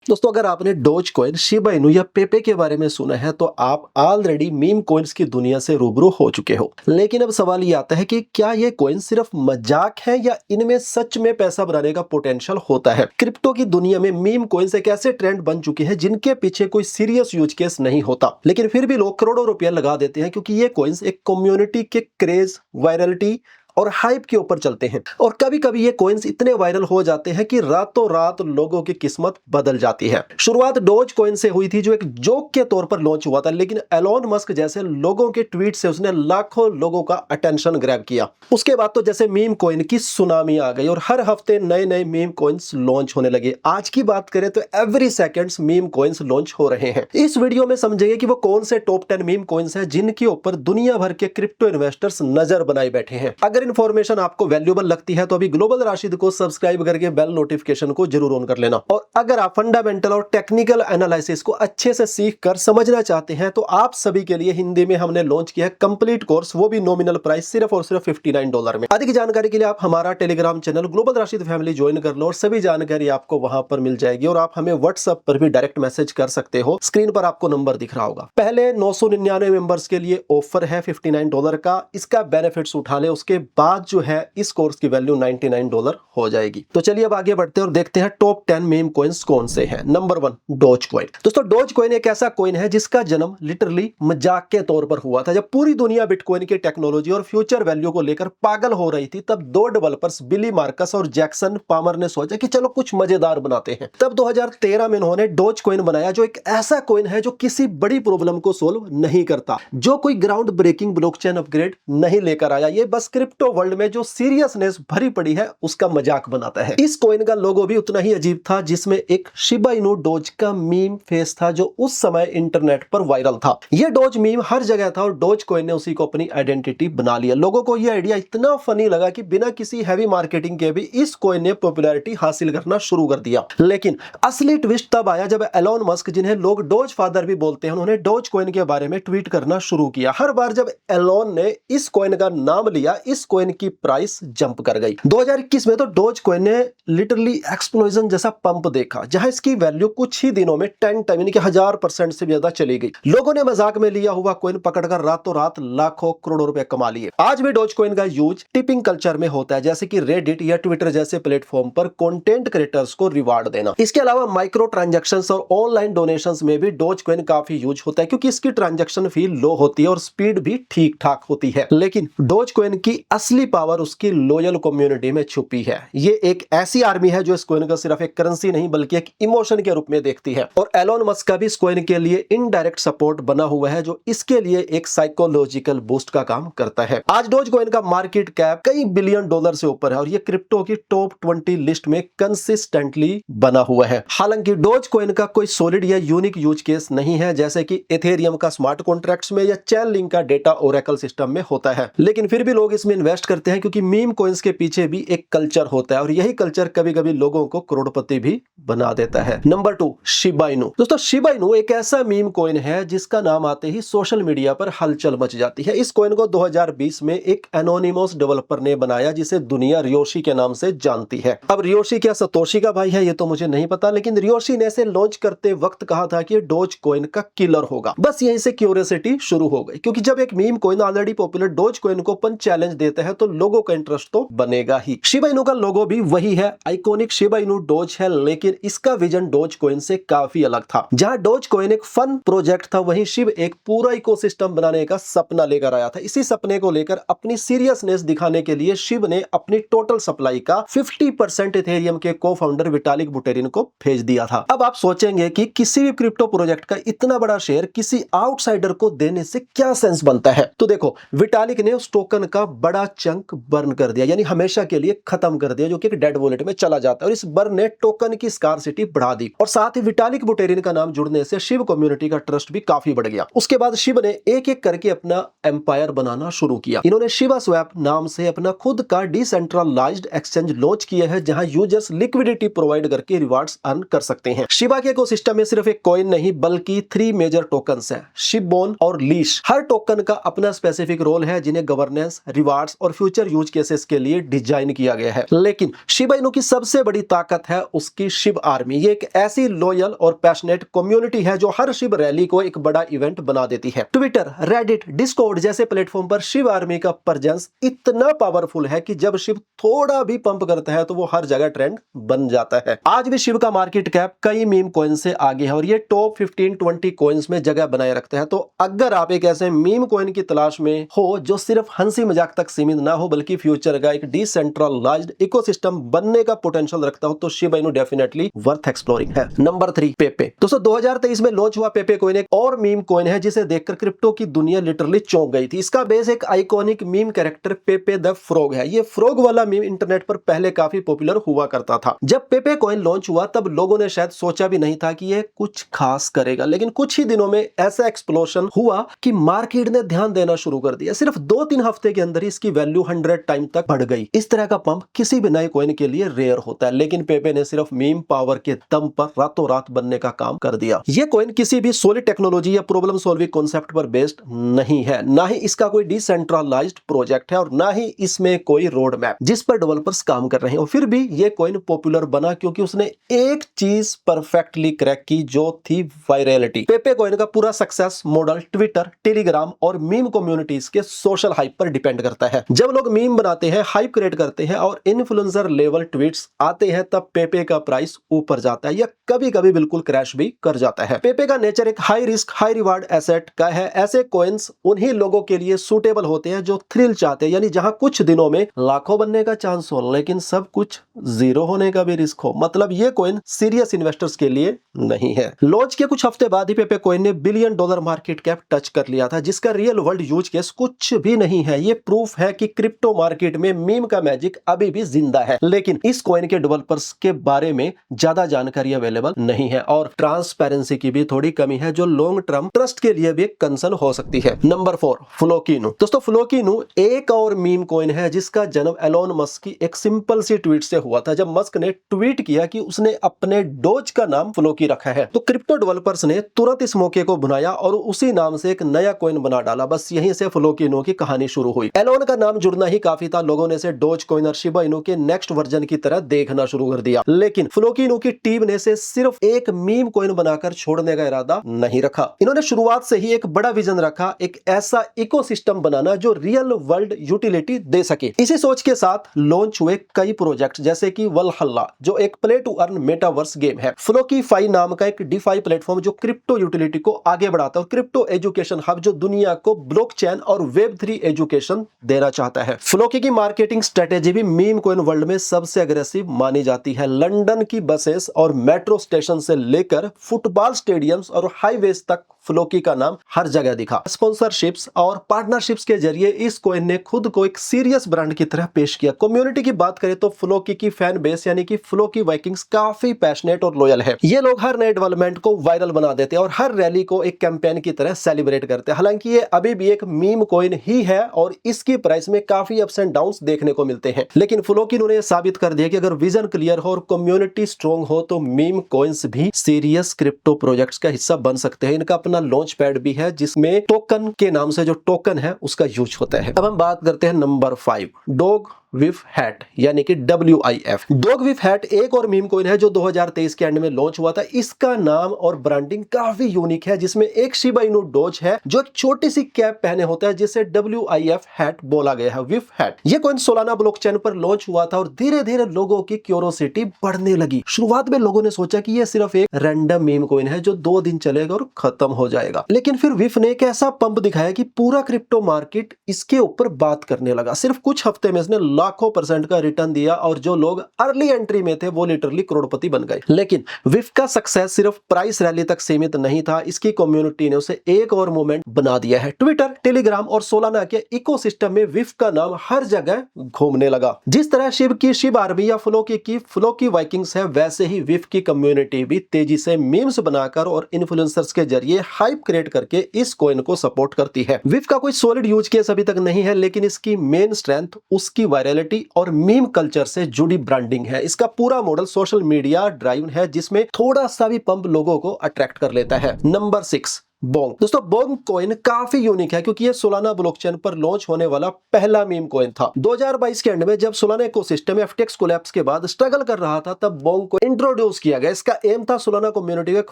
दोस्तों, अगर आपने डोज कॉइन, शिबा इनू या पेपे के बारे में सुना है तो आप ऑलरेडी मीम कॉइन्स की दुनिया से रूबरू हो चुके हो। लेकिन अब सवाल ये आता है कि क्या ये कॉइन सिर्फ मजाक है या इनमें सच में पैसा बनाने का पोटेंशियल होता है। क्रिप्टो की दुनिया में मीम कॉइन्स एक ऐसे ट्रेंड बन चुके हैं जिनके पीछे कोई सीरियस यूज केस नहीं होता, लेकिन फिर भी लोग करोड़ों रुपया लगा देते हैं क्योंकि ये कॉइन्स एक कम्युनिटी के क्रेज, वायरलिटी और हाइप के ऊपर चलते हैं। और कभी कभी ये कॉइन्स इतने वायरल हो जाते हैं कि रातों रात लोगों की किस्मत बदल जाती है। शुरुआत डोज कॉइन से हुई थी जो एक जोक के तौर पर लॉन्च हुआ था, लेकिन एलोन मस्क जैसे लोगों के ट्वीट से उसने लाखों लोगों का अटेंशन ग्रैब किया। उसके बाद तो जैसे मीम कॉइन की सुनामी आ गई और हर हफ्ते नए नए मीम कॉइन्स लॉन्च होने लगे। आज की बात करें तो every seconds meme coins launch हो रहे हैं। इस वीडियो में समझेंगे कि वो कौन से टॉप 10 मीम कॉइन्स हैं जिनके ऊपर दुनिया भर के क्रिप्टो इन्वेस्टर्स नजर बनाए बैठे हैं। अगर इन्फॉर्मेशन आपको वैल्यूएबल लगती है तो अभी ग्लोबल राशिद को सब्सक्राइब करके बेल नोटिफिकेशन को जरूर ऑन कर लेना। और अगर आप फंडामेंटल और टेक्निकल एनालिसिस को अच्छे से सीख कर समझना चाहते हैं तो आप सभी के लिए हिंदी में हमने लॉन्च किया है कंप्लीट कोर्स, वो भी नॉमिनल प्राइस सिर्फ और सिर्फ $59 में। अधिक जानकारी के लिए आप हमारा Telegram channel global Rashid family join कर लो और सभी जानकारी आपको वहां पर मिल जाएगी। और आप हमें व्हाट्सएप पर भी डायरेक्ट मैसेज कर सकते हो, स्क्रीन पर आपको नंबर दिख रहा होगा। पहले 999 मेंबर्स के लिए ऑफर है $59 का, इसका बेनिफिट्स उठा ले। उसके बाद जो है इस कोर्स की वैल्यू $99 हो जाएगी। तो चलिए अब आगे बढ़ते हैं और देखते हैं टॉप 10 मीम कॉइन्स कौन से हैं। Number 1, dose coin. दोस्तों, डोज कॉइन एक ऐसा कॉइन है जिसका जन्म लिटरली मजाक के तौर पर हुआ था। जब पूरी दुनिया बिटकॉइन की टेक्नोलॉजी और फ्यूचर वैल्यू को लेकर पागल हो रही थी, तब दो डेवलपर्स बिली मार्कस और जैक्सन पामर ने सोचा कि चलो कुछ मजेदार बनाते हैं। तब 2013 में इन्होंने डोज कॉइन बनाया, जो एक ऐसा कॉइन है जो किसी बड़ी प्रॉब्लम को सोल्व नहीं करता, जो कोई ग्राउंड ब्रेकिंग ब्लॉकचेन अपग्रेड नहीं लेकर आया। ये बस क्रिप्टो वर्ल्ड में जो सीरियसनेस भरी पड़ी है उसका मजाक बनाता है। इस कॉइन का लोगो भी उतना ही अजीब था, जिसमें एक शिबा इनू डोज का मीम फेस था जो उस समय इंटरनेट पर वायरल था। यह डोज मीम हर जगह था और डोज कॉइन ने उसी को अपनी आइडेंटिटी बना लिया। लोगों को यह आइडिया इतना फनी लगा कि बिना किसी हैवी मार्केटिंग के भी इस कॉइन ने पॉपुलैरिटी हासिल करना शुरू कर दिया। लेकिन असली ट्विस्ट तब आया जब एलोन मस्क, जिन्हें लोग डोज फादर भी बोलते हैं, उन्होंने डोज कॉइन के बारे में ट्वीट करना शुरू किया। हर बार जब एलोन ने इस कॉइन का नाम लिया, इस कॉइन की प्राइस जंप कर गई। 2021 में तो डोज कॉइन ने लिटरली एक्सप्लोजन जैसा पंप देखा, जहां इसकी वैल्यू कुछ ही दिनों में 10 टाइम यानी कि 1000% से ज्यादा चली गई। लोगों ने मजाक में लिया हुआ कॉइन पकड़कर रातों रात लाखों करोड़ों रुपए कमा लिए। आज भी डोज कॉइन का यूज टिपिंग कल्चर में होता है, जैसे कि रेडिट या ट्विटर जैसे प्लेटफॉर्म पर कंटेंट क्रिएटर्स को रिवार्ड देना। इसके अलावा माइक्रो ट्रांजैक्शंस और ऑनलाइन डोनेशंस में भी डोज कॉइन काफी यूज होता है, क्योंकि इसकी ट्रांजैक्शन फी लो होती है और स्पीड भी ठीक ठाक होती है। लेकिन डोज कॉइन की असली पावर उसकी लॉयल कम्युनिटी में छुपी है। ये एक ऐसी आर्मी है जो इस कॉइन को सिर्फ एक करेंसी नहीं बल्कि एक इमोशन के रूप में देखती है। और एलोन मस्क का भी इस कॉइन के लिए इनडायरेक्ट सपोर्ट बना हुआ है, जो इसके लिए एक साइकोलॉजिकल बूस्ट का काम करता है। आज डोज कॉइन का मार्केट कैप कई बिलियन डॉलर से ऊपर है और ये क्रिप्टो की टॉप 20 लिस्ट में कंसिस्टेंटली बना हुआ है। हालांकि डोज कॉइन का कोई सॉलिड या यूनिक यूज केस नहीं है, जैसे कि एथेरियम का स्मार्ट कॉन्ट्रैक्ट्स में या चेन लिंक का डेटा ओरेकल सिस्टम में होता है। लेकिन फिर भी लोग इसमें इन्वेस्ट करते हैं क्योंकि मीम कॉइन्स के पीछे भी एक कल्चर होता है और यही कल्चर कभी कभी लोगों को करोड़पति भी बना देता है। Number 2, Shiba Inu. दोस्तों, शिबा इनू एक ऐसा मीम कॉइन है जिसका नाम आते ही सोशल मीडिया पर हलचल मच जाती है। इस कॉइन को 2020 में एक एनोनिमस डेवलपर ने बनाया, जिसे दुनिया रियोशी के नाम से जानती है। अब रियोशी क्या सतोशी का भाई है ये तो मुझे नहीं पता, लेकिन रियोशी ने इसे लॉन्च करते वक्त कहा था कि डोज कॉइन का किलर होगा। बस यहीं से क्यूरियोसिटी शुरू हो गई, क्योंकि जब एक meme coin already popular dose coin को पंच चैलेंज देता है तो लोगों का इंटरेस्ट तो बनेगा ही। शिबा इनू का लोगो भी वही है, आइकॉनिक शिबा इनू डोज है, लेकिन इसका विजन डोज कॉइन से काफी अलग था। जहां डोज कॉइन एक फन प्रोजेक्ट था, वहीं शिब एक पूरा इकोसिस्टम बनाने का सपना लेकर आया था। इसी सपने को लेकर अपनी सीरियसनेस दिखाने के लिए शिब ने अपनी टोटल सप्लाई का 50% इथेरियम के को फाउंडर विटालिक बुटेरिन को भेज दिया था। अब आप सोचेंगे कि किसी भी क्रिप्टो प्रोजेक्ट का इतना बड़ा शेयर किसी आउटसाइडर को देने से क्या सेंस बनता है। तो देखो, विटालिक ने उस टोकन का बड़ा चंक बर्न कर दिया, यानी हमेशा के लिए खत्म कर दिया, जो कि एक डेड वॉलेट में चला जाता है। और इस बर्न ने टोकन की स्कार्सिटी बढ़ा दी और साथ ही विटालिक बुटेरिन का नाम जुड़ने से शिव कम्युनिटी का ट्रस्ट भी काफी बढ़ गया। उसके बाद शिव ने एक एक करके अपना एम्पायर बनाना शुरू किया। इन्होंने शिवा स्वैप नाम से अपना खुद का डिसेंट्रलाइज्ड एक्सचेंज लॉन्च किया है, जहां यूजर्स लिक्विडिटी प्रोवाइड करके रिवार्ड्स अर्न कर सकते हैं। शिवा के इकोसिस्टम में सिर्फ एक कॉइन नहीं बल्कि 3 मेजर टोकन्स हैं, शिबबोन और लीश। हर टोकन का अपना स्पेसिफिक रोल है, जिन्हें गवर्नेंस, रिवार्ड्स पास्ट और फ्यूचर यूज केसेस के लिए डिजाइन किया गया है। लेकिन शिबा इनु की सबसे बड़ी ताकत है उसकी शिब आर्मी। ये एक ऐसी लॉयल और पैशनेट कम्युनिटी है जो हर शिब रैली को एक बड़ा इवेंट बना देती है। ट्विटर, रेडिट, डिस्कॉर्ड जैसे प्लेटफॉर्म पर शिब आर्मी का प्रेजेंस इतना पावरफुल है कि जब शिब थोड़ा भी पंप करता है तो वो हर जगह ट्रेंड बन जाता है। आज भी शिब का मार्केट कैप कई मीम कॉइन से आगे है और ये टॉप 15-20 कॉइन्स में जगह बनाए रखते हैं। तो अगर आप एक ऐसे मीम कॉइन की तलाश में हो जो सिर्फ हंसी मजाक तक सीमित ना हो बल्कि फ्यूचर का एक डिसेंट्रलाइज्ड इकोसिस्टम बनने का पोटेंशियल रखता हो तो Shiba Inu definitely worth exploring है। नंबर 3, पेपे। दोस्तों 2023 में लॉन्च हुआ पेपे कॉइन एक और मीम कॉइन है जिसे देखकर क्रिप्टो की दुनिया लिटरली चौंक गई थी। इसका बेस एक iconic meme character पेपे the frog है। ये फ्रॉग वाला मीम इंटरनेट पर पहले काफी पॉपुलर हुआ करता था। जब पेपे कॉइन लॉन्च हुआ तब लोगों ने शायद सोचा भी नहीं था कि ये कुछ खास करेगा, लेकिन कुछ ही दिनों में ऐसा एक्सप्लोशन हुआ कि मार्केट ने ध्यान देना शुरू कर दिया। सिर्फ 2-3 हफ्ते के अंदर ही इसकी वैल्यू 100 टाइम तक बढ़ गई। इस तरह का पंप किसी भी नए कॉइन के लिए रेयर होता है, लेकिन पेपे ने सिर्फ मीम पावर के दम पर रातों रात बनने का काम कर दिया। ये कॉइन किसी भी सॉलिड टेक्नोलॉजी या प्रॉब्लम सॉल्विंग कॉन्सेप्ट पर बेस्ड नहीं है, ना ही इसका कोई डिसेंट्रलाइज्ड प्रोजेक्ट है और ना ही इसमें कोई रोड मैप जिस पर डेवलपर्स काम कर रहे हैं। और फिर भी ये कॉइन पॉपुलर बना क्योंकि उसने एक चीज परफेक्टली क्रैक की जो थी वायरलिटी। पेपे कॉइन का पूरा सक्सेस मॉडल ट्विटर, टेलीग्राम और मीम कम्युनिटीज के सोशल हाइप पर डिपेंड करता है। जब लोग मीम बनाते हैं, हाइप क्रिएट करते हैं और इन्फ्लुएंसर लेवल ट्वीट्स आते हैं तब पेपे का प्राइस ऊपर जाता है या कभी-कभी बिल्कुल क्रैश भी कर जाता है। पेपे का नेचर एक high risk high reward asset का है। ऐसे कॉइन्स उन्हीं लोगों के लिए सूटेबल होते हैं जो थ्रिल चाहते हैं, यानी जहां कुछ दिनों में लाखों बनने का चांस हो लेकिन सब कुछ जीरो होने का भी रिस्क हो। मतलब ये कॉइन सीरियस इन्वेस्टर्स के लिए नहीं है। लॉन्च के कुछ हफ्ते बाद ही पेपे कॉइन ने $1 बिलियन मार्केट कैप टच कर लिया था, जिसका रियल वर्ल्ड यूज केस कुछ भी नहीं है। ये प्रूफ है कि क्रिप्टो मार्केट में मीम का मैजिक अभी भी जिंदा है, लेकिन इस कॉइन के डेवलपर्स के बारे में ज्यादा जानकारी अवेलेबल नहीं है और ट्रांसपेरेंसी की भी थोड़ी कमी है जो लॉन्ग टर्म ट्रस्ट के लिए भी एक कंसर्न हो सकती है। नंबर 4, फ्लोकी इनु। दोस्तों फ्लोकी इनु एक और मीम कॉइन है जिसका जन्म एलोन मस्क की एक सिंपल सी ट्वीट से हुआ था। जब मस्क ने ट्वीट किया कि उसने अपने डोज का नाम फ्लोकी रखा है तो क्रिप्टो डेवलपर्स ने तुरंत इस मौके को बनाया और उसी नाम से एक नया कॉइन बना डाला। बस यहीं से फ्लोकी इनु की कहानी शुरू हुई। एलोन का नाम जुड़ना ही काफी था। लोगों ने इसे डोज कॉइन और शिबा इनु के नेक्स्ट वर्जन की तरह देखना शुरू कर दिया, लेकिन फ्लोकी इनु की टीम ने इसे सिर्फ एक मीम कॉइन बनाकर छोड़ने का इरादा नहीं रखा। इन्होंने शुरुआत से ही एक बड़ा विजन रखा, एक ऐसा इकोसिस्टम बनाना जो रियल वर्ल्ड यूटिलिटी दे सके। इसी सोच के साथ लॉन्च हुए कई प्रोजेक्ट जैसे कि वलहल्ला जो एक play to earn metaverse game है, फ्लोकीफाई नाम का एक डिफाई प्लेटफॉर्म जो क्रिप्टो यूटिलिटी को आगे बढ़ाता है, क्रिप्टो एजुकेशन हब जो दुनिया को ब्लॉकचेन और वेब3 एजुकेशन देना चाहता है। फ्लोकी की मार्केटिंग स्ट्रेटेजी भी मीम कॉइन वर्ल्ड में सबसे अग्रेसिव मानी जाती है। लंदन की बसेस और मेट्रो स्टेशन से लेकर फुटबॉल स्टेडियम्स और हाईवेज तक फ्लोकी का नाम हर जगह दिखा। स्पॉन्सरशिप्स और पार्टनरशिप्स के जरिए इस कॉइन ने खुद को एक सीरियस ब्रांड की तरह पेश किया। कम्युनिटी की बात करें तो फ्लोकी की फैन बेस यानी कि फ्लोकी वाइकिंग्स काफी पैशनेट और लॉयल है। ये लोग हर नए डेवलपमेंट को वायरल बना देते हैं और हर रैली को एक कैंपेन की तरह सेलिब्रेट करते हैं। हालांकि ये अभी भी एक मीम कॉइन ही है और इसकी प्राइस में काफी अप्स एंड डाउन्स देखने को मिलते हैं, लेकिन फ्लोकी ने साबित कर दिया कि अगर विजन क्लियर हो और कम्युनिटी स्ट्रॉन्ग हो तो मीम कॉइन्स भी सीरियस क्रिप्टो प्रोजेक्ट्स का हिस्सा बन सकते हैं। इनका अपना लॉन्च पैड भी है जिसमें टोकन के नाम से जो टोकन है उसका यूज होता है। अब हम बात करते हैं नंबर 5, डॉग विफ हैट यानी कि WIF। डॉग विफ हैट एक और मीम कॉइन है जो 2023 के एंड में लॉन्च हुआ था। इसका नाम और ब्रांडिंग काफी यूनिक है, जिसमें एक शिबा इनु डोज है जो एक छोटी सी कैप पहने होता है जिसे WIF हैट बोला गया है, विफ हैट। ये कॉइन सोलाना ब्लॉकचेन पर लॉन्च हुआ था और धीरे धीरे लोगों की क्यूरियोसिटी बढ़ने लगी। शुरुआत में लोगों ने सोचा कि ये सिर्फ एक रैंडम मीम कॉइन है जो 2 दिन चलेगा और खत्म हो जाएगा, लेकिन फिर विफ ने एक ऐसा पंप दिखाया कि पूरा क्रिप्टो मार्केट इसके ऊपर बात करने लगा। सिर्फ कुछ हफ्ते में इसने लाखों % का रिटर्न दिया और जो लोग अर्ली एंट्री में थे वो लिटरली करोड़पति बन गए। लेकिन विफ का सक्सेस सिर्फ प्राइस रैली तक सीमित नहीं था, इसकी कम्युनिटी ने उसे एक और मूवमेंट बना दिया है। ट्विटर, टेलीग्राम और सोलाना के इकोसिस्टम में विफ का नाम हर जगह घूमने लगा। जिस तरह शिब की शिब आर्मी या फ्लोकी की फ्लोकी वाइकिंग्स है, वैसे ही विफ की कम्युनिटी भी तेजी से मीम्स बनाकर और इन्फ्लुएंसर्स के जरिए हाइप क्रिएट करके इस कॉइन को सपोर्ट करती है। विफ का कोई सॉलिड यूज केस अभी तक नहीं है, लेकिन इसकी मेन स्ट्रेंथ उसकी वायरलिटी और मीम कल्चर से जुड़ी ब्रांडिंग है। इसका पूरा मॉडल सोशल मीडिया ड्राइव है जिसमें थोड़ा सा भी पंप लोगों को अट्रैक्ट कर लेता है। Number 6, Bong. दोस्तों बोंग कॉइन काफी यूनिक है क्योंकि ये सोलाना ब्लॉकचेन पर लॉन्च होने वाला पहला मीम कॉइन था। 2022 के एंड में जब सोलाना इकोसिस्टम एफटीएक्स कोलैप्स के बाद स्ट्रगल कर रहा था तब बोंग को इंट्रोड्यूस किया गया। इसका एम था सोलाना कम्युनिटी को एक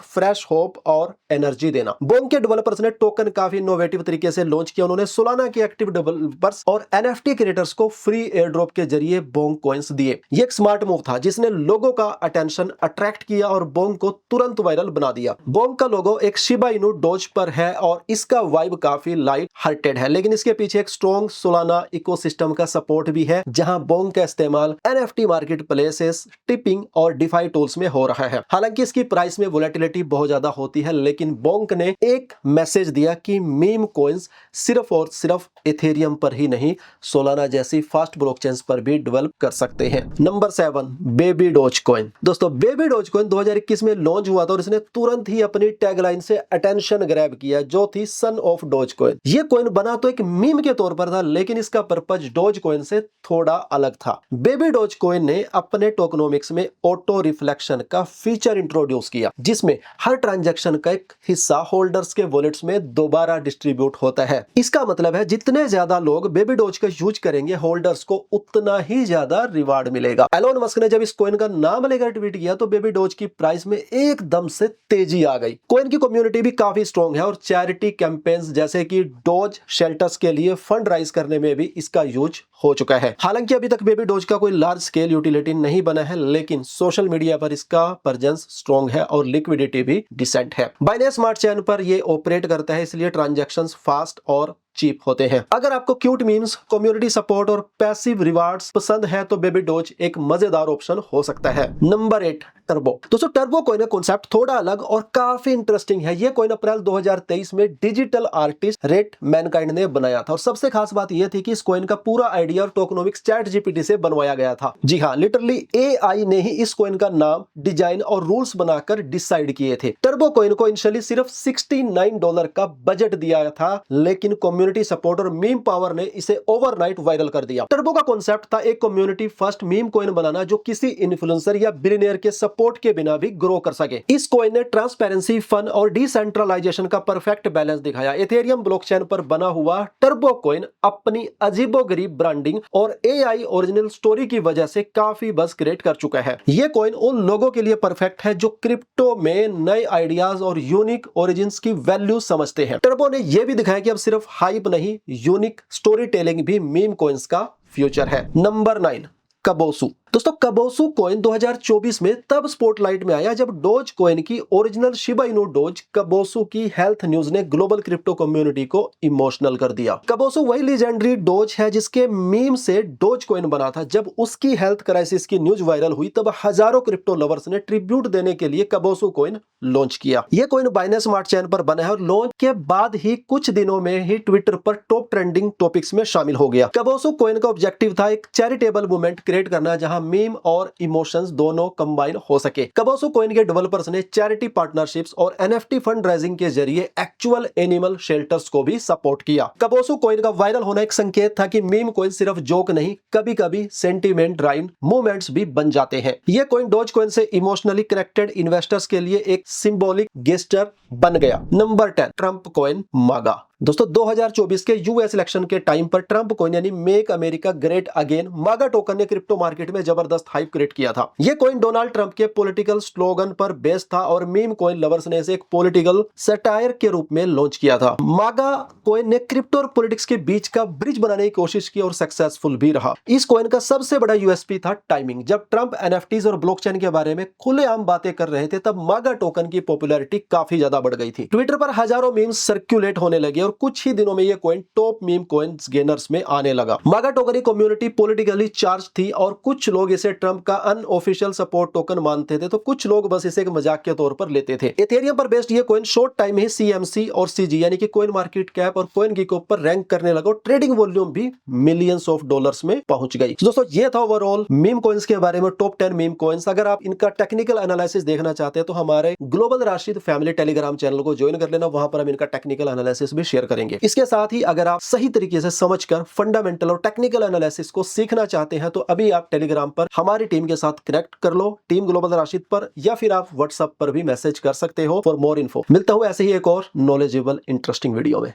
फ्रेश होप और एनर्जी देना। बोंग के डेवलपर्स ने टोकन काफी इनोवेटिव तरीके से लॉन्च किया। उन्होंने सोलाना के एक्टिव डेवलपर्स और एनएफटी क्रिएटर्स को फ्री एयर ड्रॉप के जरिए बोंग कॉइन्स दिए। ये एक स्मार्ट मूव था जिसने लोगों का अटेंशन अट्रैक्ट किया और बोंग को तुरंत वायरल बना दिया। बोंग का लोगो एक शिबा इनु डोज पर है और इसका वाइब काफी लाइट हार्टेड है, लेकिन इसके पीछे एक स्ट्रॉन्ग सोलाना इकोसिस्टम का सपोर्ट भी है जहां बोंग का इस्तेमाल एनएफटी मार्केट प्लेसेस, टिपिंग और डिफाई टूल्स में हो रहा है। हालांकि इसकी प्राइस में वोलेटिलिटी बहुत ज्यादा होती है, लेकिन बोंग ने एक मैसेज दिया कि मीम कॉइन्स सिर्फ और सिर्फ इथेरियम पर ही नहीं, सोलाना जैसी फास्ट ब्लॉकचेन्स पर भी डेवलप कर सकते हैं। Number 7, baby dose coin. दोस्तों बेबी डोज कॉइन 2021 में लॉन्च हुआ था और इसने तुरंत ही अपनी टैगलाइन से अटेंशन ग्रैब किया जो थी सन ऑफ डोज कॉइन। ये कॉइन बना तो एक मीम के तौर पर था, लेकिन इसका पर्पज डोज कॉइन से थोड़ा अलग था। बेबी डोज कॉइन ने अपने टोकनोमिक्स में ऑटो रिफ्लेक्शन का फीचर इंट्रोड्यूस किया जिसमें हर ट्रांजैक्शन का एक हिस्सा होल्डर्स के वॉलेट्स में दोबारा डिस्ट्रीब्यूट होता है। इसका मतलब है जितने ज्यादा लोग बेबी डोज का यूज करेंगे होल्डर्स को उतना ही ज्यादा रिवार्ड मिलेगा। एलोन मस्क ने जब इस कॉइन का नाम लेकर ट्वीट किया तो बेबी डोज की प्राइस में एकदम से तेजी आ गई। कॉइन की कम्युनिटी भी काफी स्ट्रॉन्ग है और चैरिटी कैंपेन्स जैसे कि डोज शेल्टर्स के लिए फंड राइज करने में भी इसका यूज हो चुका है। हालांकि अभी तक बेबी डोज का कोई लार्ज स्केल यूटिलिटी नहीं बना है, लेकिन सोशल मीडिया पर इसका प्रेजेंस स्ट्रॉन्ग है और लिक्विडिटी भी डिसेंट है। बाइनेंस स्मार्ट चेन पर ये ऑपरेट करता है, इसलिए ट्रांजैक्शंस फास्ट और चीप होते हैं। अगर आपको क्यूट मीम्स, कम्युनिटी सपोर्ट और पैसिव रिवार्ड्स पसंद है तो बेबी डोज एक मजेदार ऑप्शन हो सकता है। Number 8, turbo. दोस्तों टर्बो कॉइन का कॉन्सेप्ट थोड़ा अलग और काफी इंटरेस्टिंग है। ये कॉइन अप्रैल 2023 में डिजिटल आर्टिस्ट रेट मैनकाइंड ने बनाया था और सबसे खास बात यह थी कि इस कॉइन का पूरा आइडिया और टोकनोमिक्स चैट जीपीटी से बनवाया गया था। जी हाँ, लिटरली एआई ने ही इस कॉइन का नाम, डिजाइन और रूल्स बनाकर डिसाइड किए थे। टर्बो कॉइन को इनिशियली सिर्फ $69 का बजट दिया था, लेकिन कम्युनिटी सपोर्ट और मीम पावर ने इसे ओवरनाइट वायरल कर दिया। टर्बो का कॉन्सेप्ट था एक कम्युनिटी फर्स्ट मीम कॉइन बनाना जो किसी इन्फ्लुएंसर या बिलियनियर के सपोर्ट के बिना भी ग्रो कर सके। इस कॉइन ने ट्रांसपेरेंसी, फन और डिसेंट्रलाइजेशन का परफेक्ट बैलेंस दिखाया। इथेरियम ब्लॉकचेन पर बना हुआ टर्बो कॉइन अपनी अजीबोगरीब ब्रांडिंग और एआई ओरिजिनल स्टोरी की वजह से काफी बज़ क्रिएट कर चुका है। यह कॉइन उन लोगों के लिए परफेक्ट है जो क्रिप्टो में नए आइडियाज और यूनिक ओरिजिन्स की वैल्यू समझते हैं। टर्बो ने यह भी दिखाया कि अब सिर्फ हाइप नहीं, यूनिक स्टोरी टेलिंग भी मीम कॉइन्स का फ्यूचर है। नंबर 9, कबोसू। दोस्तों कबोसू कॉइन 2024 में तब स्पॉटलाइट में आया जब डोज कॉइन की ओरिजिनल शिबा इनु डोज कबोसू की हेल्थ न्यूज ने ग्लोबल क्रिप्टो कम्युनिटी को इमोशनल कर दिया। कबोसू वही लेजेंडरी डोज है जिसके मीम से डोज कॉइन बना था। जब उसकी हेल्थ क्राइसिस की न्यूज वायरल हुई तब हजारों क्रिप्टो लवर्स ने ट्रिब्यूट देने के लिए कबोसू कॉइन लॉन्च किया। यह कॉइन बाइनेंस स्मार्ट चेन पर बना है और लॉन्च के बाद ही कुछ दिनों में ही ट्विटर पर टॉप ट्रेंडिंग टॉपिक्स में शामिल हो गया। कबोसू कॉइन का ऑब्जेक्टिव था एक चैरिटेबल मूवमेंट क्रिएट करना जहां मीम और इमोशंस दोनों कंबाइन हो सके। कबोसू कॉइन के डेवलपर्स ने चैरिटी पार्टनरशिप्स और एनएफटी फंड राइजिंग के जरिए एक्चुअल एनिमल शेल्टर्स को भी सपोर्ट किया। कबोसू कॉइन का वायरल होना एक संकेत था कि मीम कॉइन सिर्फ जोक नहीं, कभी-कभी सेंटीमेंट ड्राइव मूवमेंट्स भी बन जाते हैं। यह कॉइन डोज कॉइन से इमोशनली कनेक्टेड इन्वेस्टर्स के लिए एक सिंबॉलिक गेस्टर बन गया। नंबर 10, ट्रंप कॉइन मागा। दोस्तों 2024 के यूएस इलेक्शन के टाइम पर ट्रंप कॉइन यानी मेक अमेरिका ग्रेट अगेन मागा टोकन ने क्रिप्टो मार्केट में जबरदस्त हाइप क्रिएट किया था। यह कॉइन डोनाल्ड ट्रंप के पॉलिटिकल स्लोगन पर बेस्ड था और मीम कॉइन लवर्स ने इसे एक पॉलिटिकल सटायर के रूप में लॉन्च किया था। मागा कॉइन ने क्रिप्टो और पॉलिटिक्स के बीच का ब्रिज बनाने की कोशिश की और सक्सेसफुल भी रहा। इस कॉइन का सबसे बड़ा यूएसपी था टाइमिंग। जब ट्रंप एनएफटीज और ब्लॉकचेन के बारे में खुलेआम बातें कर रहे थे तब मागा टोकन की पॉपुलैरिटी काफी ज्यादा बढ़ गई थी। ट्विटर पर हजारों मीम्स सर्कुलेट होने लगे और कुछ ही दिनों में यह coin top meme coins gainers में आने लगा। मागा टोकन की कम्युनिटी पॉलिटिकली चार्ज थी और कुछ लोग इसे ट्रंप का अनऑफिशियल सपोर्ट टोकन मानते थे तो कुछ लोग बस इसे एक मजाक के तौर पर लेते थे। इथेरियम पर बेस्ड ये कॉइन शॉर्ट टाइम में सीएमसी और सीजी यानी कि कॉइन मार्केट कैप और कॉइन गीको पर रैंक करने लगा और ट्रेडिंग वॉल्यूम भी मिलियंस ऑफ डॉलर्स में पहुंच गई। दोस्तों ये था ओवरऑल मीम कॉइन्स के बारे में टॉप 10 मीम कॉइन्स। अगर आप इनका टेक्निकल एनालिसिस देखना चाहते हैं तो हमारे global Rashid family Telegram channel को ज्वाइन कर लेना, वहां पर हम इनका टेक्निकल एनालिसिस भी शेयर करेंगे। इसके साथ ही अगर आप सही तरीके से समझकर फंडामेंटल और टेक्निकल एनालिसिस को सीखना चाहते हैं तो अभी आप टेलीग्राम पर हमारी टीम के साथ कनेक्ट कर लो, टीम ग्लोबल राशिद पर, या फिर आप व्हाट्सएप पर भी मैसेज कर सकते हो फॉर मोर इन्फो। मिलता हूं ऐसे ही एक और नॉलेजेबल इंटरेस्टिंग वीडियो में।